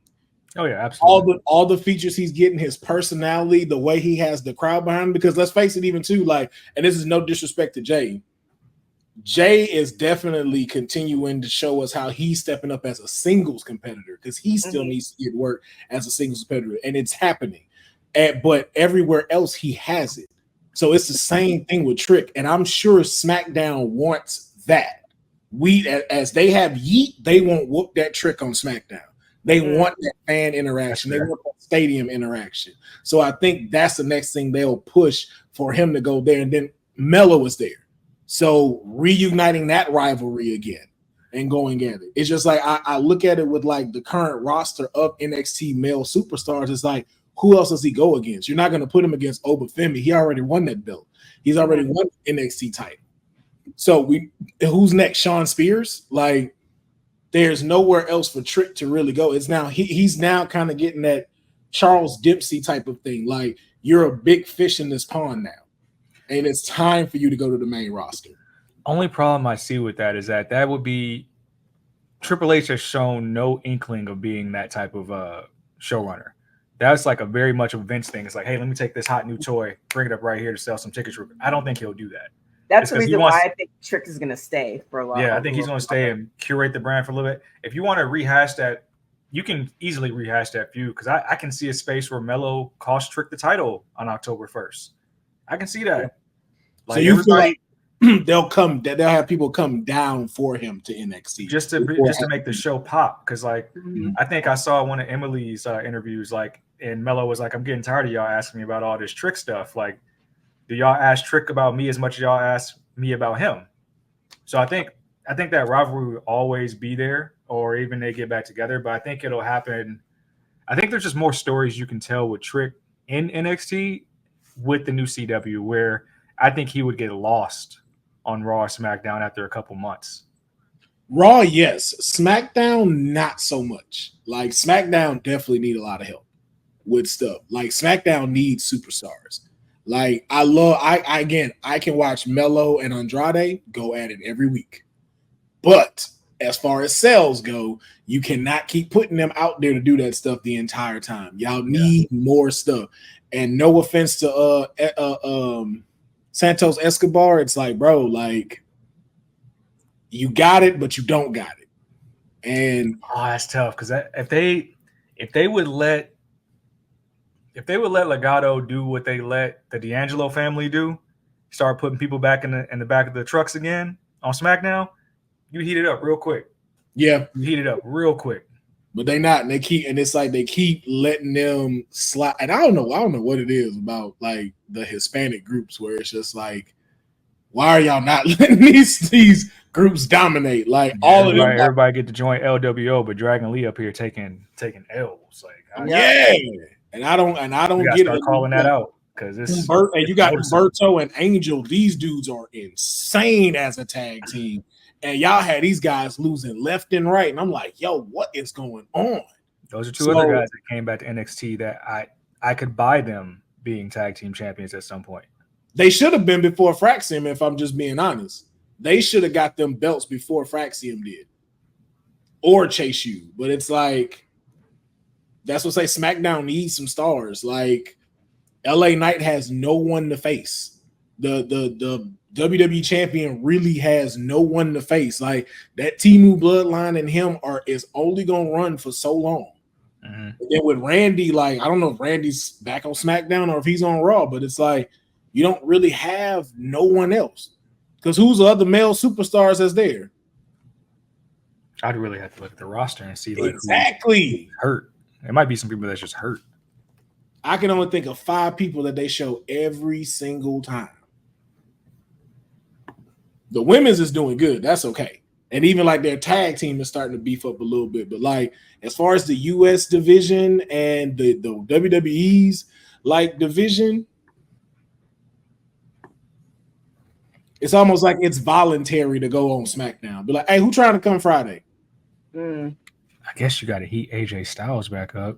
Oh yeah, absolutely. All the features he's getting, his personality, the way he has the crowd behind him. Because let's face it, even too, like, and this is no disrespect to Jay. Jay is definitely continuing to show us how he's stepping up as a singles competitor because he still needs to get work as a singles competitor, and it's happening. But everywhere else, he has it. So it's the same thing with Trick, and I'm sure SmackDown wants that. As they have Yeet, they won't whoop that Trick on SmackDown. They want that fan interaction. They want that stadium interaction. So I think that's the next thing they'll push for him to go there. And then Melo is there. So reuniting that rivalry again and going at it. It's just like I look at it with like the current roster of NXT male superstars. It's like, who else does he go against? You're not going to put him against Obafemi. He already won that belt. He's already won NXT title. So who's next? Shawn Spears? Like, there's nowhere else for Trick to really go. It's now he's now kind of getting that Charles Dempsey type of thing. Like, you're a big fish in this pond now, and it's time for you to go to the main roster. Only problem I see with that is that would be Triple H has shown no inkling of being that type of showrunner. That's like a very much of a Vince thing. It's like, hey, let me take this hot new toy, bring it up right here to sell some tickets. I don't think he'll do that. That's the reason why I think Trick is going to stay for a while. Yeah, I think he's going to stay and curate the brand for a little bit. If you want to rehash that, you can easily rehash that feud because I can see a space where Melo cost Trick the title on October 1st. I can see that. Yeah. Like, so you feel like they'll have people come down for him to NXT just to make the show pop because I think I saw one of Emily's interviews and Melo was like, I'm getting tired of y'all asking me about all this Trick stuff. Like, do y'all ask Trick about me as much as y'all ask me about him? So I think I think that rivalry will always be there, or even they get back together. But I think it'll happen. I think there's just more stories you can tell with Trick in NXT with the new CW, where I think he would get lost on Raw or SmackDown after a couple months. Raw, yes. SmackDown, not so much. Like SmackDown definitely need a lot of help with stuff. Like SmackDown needs superstars. Like I can watch Melo and Andrade go at it every week. But as far as sales go, you cannot keep putting them out there to do that stuff the entire time. Y'all need more stuff. And no offense to Santos Escobar, it's like, bro, like you got it, but you don't got it. And that's tough because if they would let Legato do what they let the D'Angelo family do, start putting people back in the back of the trucks again on SmackDown, you heat it up real quick. Yeah, you heat it up real quick. But they not, and it's like they keep letting them slide. And I don't know what it is about like the Hispanic groups where it's just like, why are y'all not letting these groups dominate? Like all of them. Everybody get to join LWO, but Dragon Lee up here taking L's. Like and I don't get it. Calling that out because it's and you got Humberto and Angel. These dudes are insane as a tag team. And y'all had these guys losing left and right. And I'm like, yo, what is going on? Those are two other guys that came back to NXT that I could buy them being tag team champions at some point. They should have been before Fraxium, if I'm just being honest. They should have got them belts before Fraxium did. Or Chase U. But it's like, that's what say SmackDown needs some stars. Like, LA Knight has no one to face. The WWE champion really has no one to face. Like that Timu bloodline and him is only gonna run for so long. Mm-hmm. And then with Randy, like I don't know if Randy's back on SmackDown or if he's on Raw, but it's like you don't really have no one else. Because who's the other male superstars that's there? I'd really have to look at the roster and see like exactly hurt. There might be some people that's just hurt. I can only think of 5 people that they show every single time. The women's is doing good. That's okay. And even like their tag team is starting to beef up a little bit. But like as far as the US division and the WWE's like division, it's almost like it's voluntary to go on SmackDown. Be like, hey, who trying to come Friday? I guess you got to heat AJ Styles back up.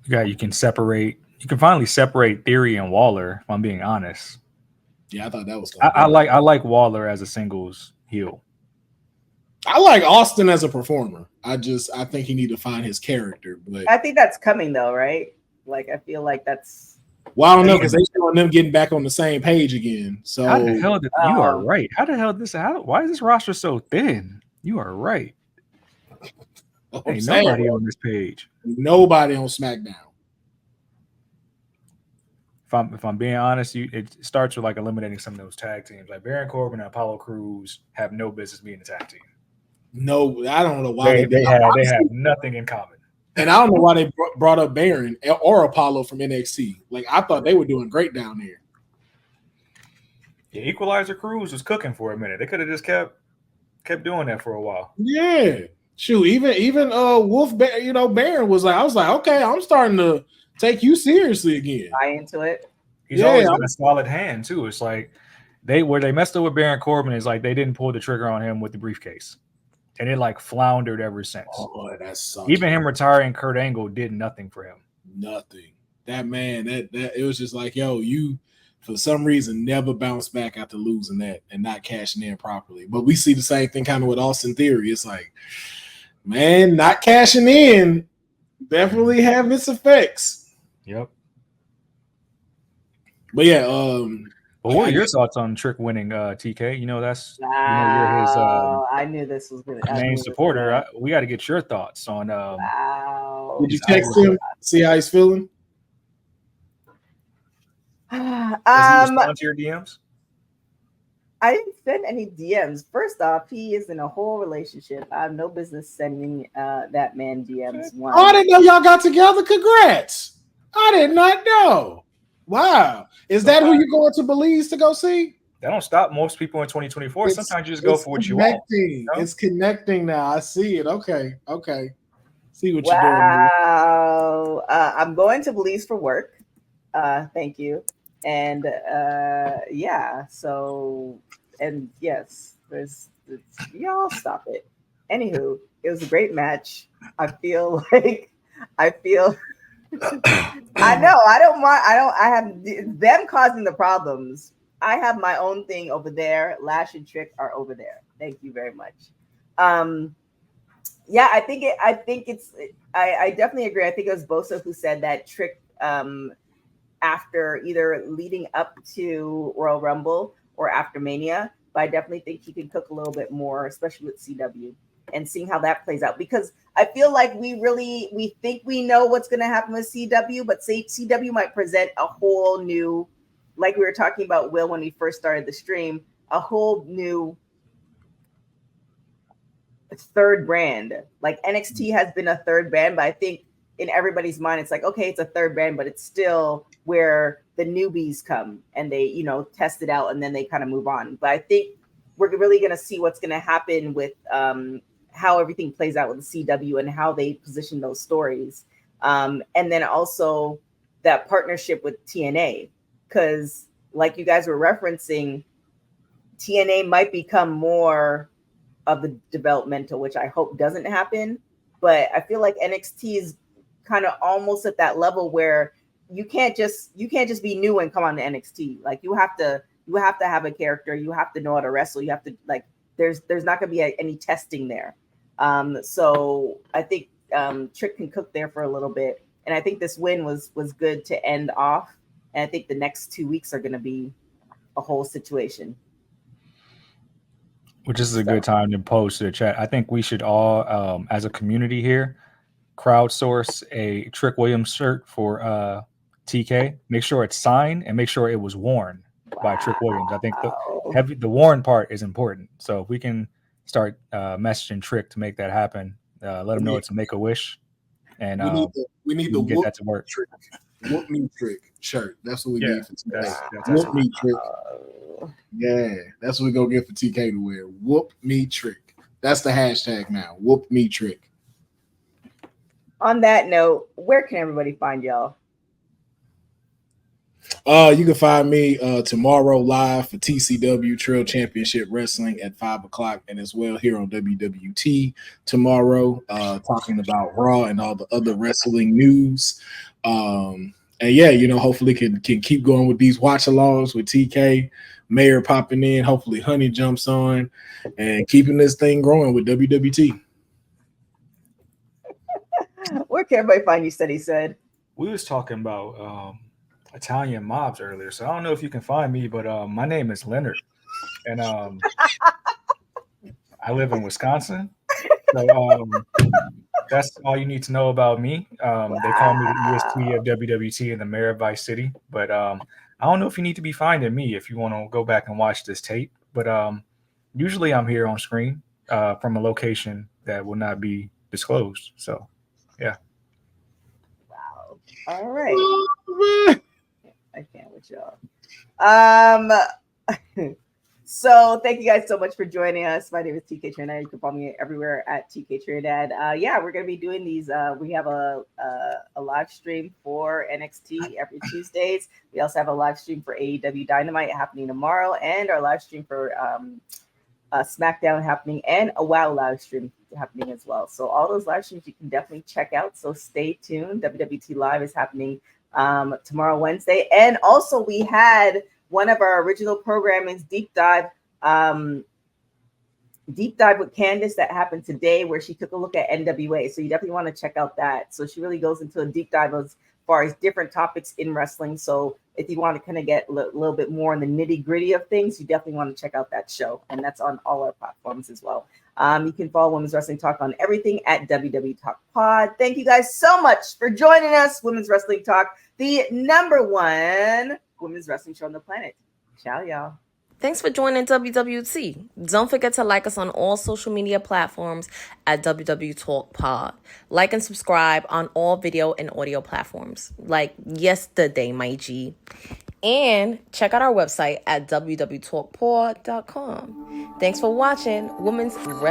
You can finally separate Theory and Waller, if I'm being honest. Yeah, I thought that was cool. I like Waller as a singles heel. I like Austin as a performer. I think he need to find his character. But I think that's coming though, right? Like I feel like that's well, I don't know because they showing them getting back on the same page again. So how the hell you are right. Why is this roster so thin? You are right. Ain't nobody on this page. Nobody on SmackDown. If I'm being honest, it starts with like eliminating some of those tag teams. Like Baron Corbin and Apollo Crews have no business being a tag team. No, I don't know why they have nothing in common. And I don't know why they brought up Baron or Apollo from NXT. Like I thought they were doing great down there. The Equalizer Crews was cooking for a minute. They could have just kept doing that for a while. Yeah. Shoot, even Wolf, Baron was like, I was like, okay, I'm starting to take you seriously again. Buy into it. He's always been a solid hand too. It's like they messed up with Baron Corbin is like they didn't pull the trigger on him with the briefcase, and it like floundered ever since. Oh, that sucks. Even him retiring Kurt Angle did nothing for him. Nothing. That man, that it was just like, yo, you for some reason never bounced back after losing that and not cashing in properly. But we see the same thing kind of with Austin Theory. It's like, man, not cashing in definitely have its effects. Yep. But yeah, what are your thoughts on Trick winning TK? You know you're his I knew this was gonna main supporter. We got to get your thoughts on did you text him, see how he's feeling? Does he respond to your DMs? I didn't send any DMs. First off, he is in a whole relationship. I have no business sending that man DMs. Oh, I didn't know y'all got together. Congrats. I did not know. Wow. Is that who you're going to Belize to go see? That don't stop most people in 2024. Sometimes you just go for what you want. You know? It's connecting now. I see it. Okay. See what you're doing. Wow. I'm going to Belize for work. Thank you. And yeah, so, and yes, y'all stop it. Anywho, it was a great match. I feel I feel I know I have them causing the problems. I have my own thing over there. Lash and Trick are over there. Thank you very much. Yeah, I think I definitely agree. I think it was Bosa who said that Trick after either leading up to Royal Rumble or after Mania, but I definitely think he can cook a little bit more, especially with CW and seeing how that plays out, because I feel like we think we know what's going to happen with CW, but CW might present a whole new, like we were talking about Will when we first started the stream, a whole new third brand. Like NXT has been a third brand, but I think in everybody's mind it's like, okay, it's a third brand, but it's still where the newbies come and they, you know, test it out and then they kind of move on. But I think we're really going to see what's going to happen with how everything plays out with the CW and how they position those stories, and then also that partnership with TNA, because like you guys were referencing, TNA might become more of the developmental, which I hope doesn't happen. But I feel like NXT is kind of almost at that level where you can't just be new and come on to NXT. Like you have to have a character, you have to know how to wrestle, you have to, like, there's not going to be any testing there. So I think Trick can cook there for a little bit, and I think this win was good to end off. And I think the next 2 weeks are going to be a whole situation. Which is a good time to post to the chat. I think we should all, as a community here, crowdsource a Trick Williams shirt for TK. Make sure it's signed and make sure it was worn by Trick Williams. I think the worn part is important. So if we can start messaging Trick to make that happen, let him know it's a Make-A-Wish, and we need the get that to work. Trick. Whoop me Trick shirt. That's what we need for TK. That's Whoop me Trick. Yeah, that's what we're gonna get for TK to wear. Whoop me Trick. That's the hashtag now. Whoop me Trick. On that note, where can everybody find y'all? You can find me tomorrow live for TCW Trail Championship Wrestling at 5:00, and as well here on WWT tomorrow, talking about Raw and all the other wrestling news. And yeah, you know, hopefully can keep going with these watch-alongs with TK, Mayor popping in. Hopefully Honey jumps on and keeping this thing growing with WWT. Where can everybody find you, Steady said? We was talking about Italian mobs earlier, so I don't know if you can find me, but my name is Leonard, and I live in Wisconsin. So that's all you need to know about me. They call me the EST of WWT and the mayor of Vice City, but I don't know if you need to be finding me if you want to go back and watch this tape. But usually I'm here on screen from a location that will not be disclosed. So, yeah. Wow. All right. I can't with y'all. So thank you guys so much for joining us. My name is TK Trinidad. You can follow me everywhere at TK Trinidad. Yeah, we're gonna be doing these. We have a live stream for NXT every Tuesdays. We also have a live stream for AEW Dynamite happening tomorrow, and our live stream for SmackDown happening, and a WoW live stream happening as well. So all those live streams you can definitely check out. So stay tuned. WWT Live is happening tomorrow, Wednesday, and also we had one of our original programmings, Deep Dive with Candace, that happened today, where she took a look at NWA. So you definitely want to check out that. So she really goes into a deep dive as far as different topics in wrestling. So if you want to kind of get a little bit more in the nitty gritty of things, you definitely want to check out that show. And that's on all our platforms as well. You can follow Women's Wrestling Talk on everything at WW Talk Pod. Thank you guys so much for joining us. Women's Wrestling Talk, the #1 women's wrestling show on the planet. Ciao, y'all. Thanks for joining WWT. Don't forget to like us on all social media platforms at WW Talk Pod. Like and subscribe on all video and audio platforms like yesterday, my G. And check out our website at www.talkpod.com. Thanks for watching Women's Wrestling.